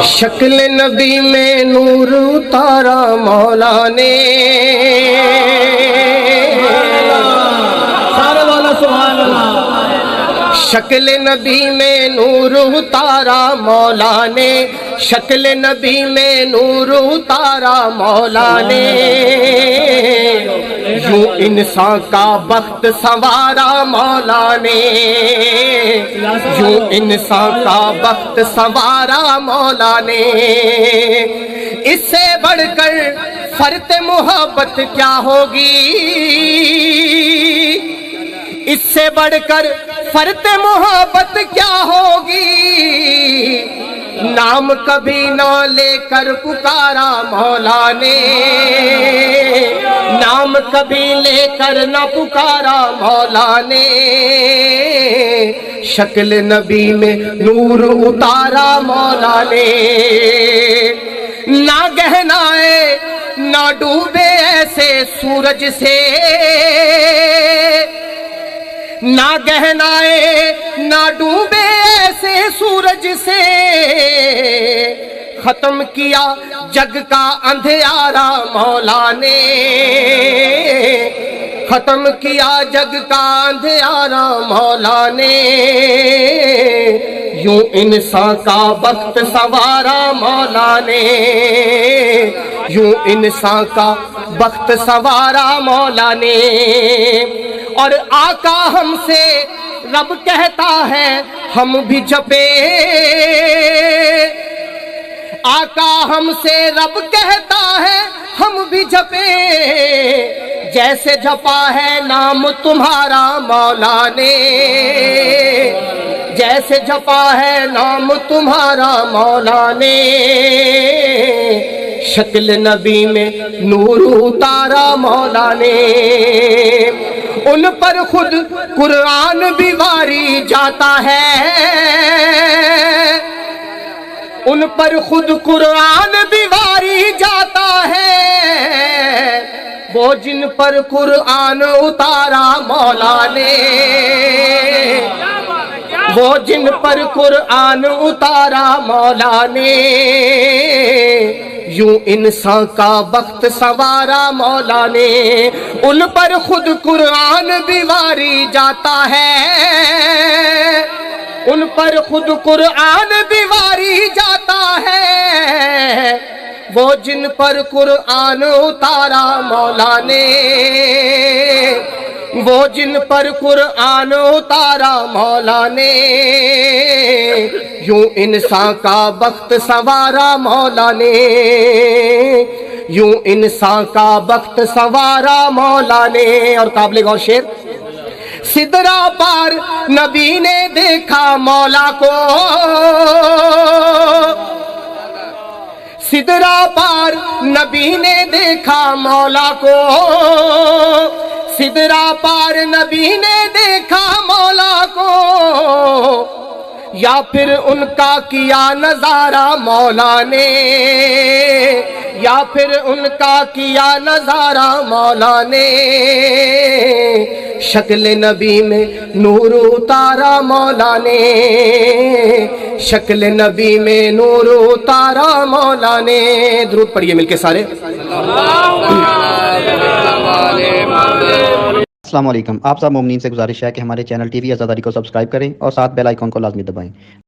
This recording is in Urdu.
شکل نبی میں نور اتارا مولا نے، شکل نبی میں نور اتارا مولا نے، شکل نبی میں نور اتارا مولا نے، یوں انسان کا بخت سنوارا مولا نے، یوں انسان کا بخت سنوارا مولا نے۔ اس سے بڑھ کر فرت محبت کیا ہوگی، اس سے بڑھ کر فرت محبت کیا ہوگی، نام کبھی نہ لے کر پکارا مولا نے، نام کبھی لے کر نہ پکارا مولا نے، شکل نبی میں نور اتارا مولا نے، نہ گہنائے نہ ڈوبے ایسے سورج سے، نہ گہنائے نہ ڈوبے ایسے سورج سے، ختم کیا جگ کا اندھیارا مولا نے، ختم کیا جگ کا اندھیارا مولا نے، یوں انسان کا بخت سنوارا مولا نے، یوں انسان کا بخت سنوارا مولا نے۔ اور آقا ہم سے رب کہتا ہے ہم بھی جپے، آقا ہم سے رب کہتا ہے ہم بھی جپے، جیسے جپا ہے نام تمہارا مولا نے، جیسے جپا ہے نام تمہارا مولا نے، شکل نبی میں نور اتارا مولا نے، ان پر خود قرآن بھی واری جاتا ہے، ان پر خود قرآن بھی واری جاتا ہے، وہ جن پر قرآن اتارا مولا نے، وہ جن پر قرآن اتارا مولا نے، یوں انسان کا بخت سنوارا مولا نے، ان پر خود قرآن بھی واری جاتا ہے، ان پر خود قرآن بھی واری جاتا ہے، وہ جن پر قرآن اتارا مولا نے، وہ جن پر قرآن اتارا مولا نے، یوں انسان کا بخت سنوارا مولا نے، یوں انسان کا بخت سنوارا مولا نے۔ اور قابل غور شعر، سدرا پار نبی نے دیکھا مولا کو، سدرا پار نبی نے دیکھا مولا کو، سدرا پار نبی نے دیکھا مولا کو، یا پھر ان کا کیا نظارہ مولا نے، یا پھر ان کا کیا نظارہ مولا نے، شکل نبی میں نور اتارا مولا نے، شکل نبی میں نور اتارا مولا نے۔ درود پڑھیے مل کے سارے۔ السلام علیکم، آپ سب مومنین سے گزارش ہے کہ ہمارے چینل ٹی وی آزاداری کو سبسکرائب کریں اور ساتھ بیل آئیکن کو لازمی دبائیں۔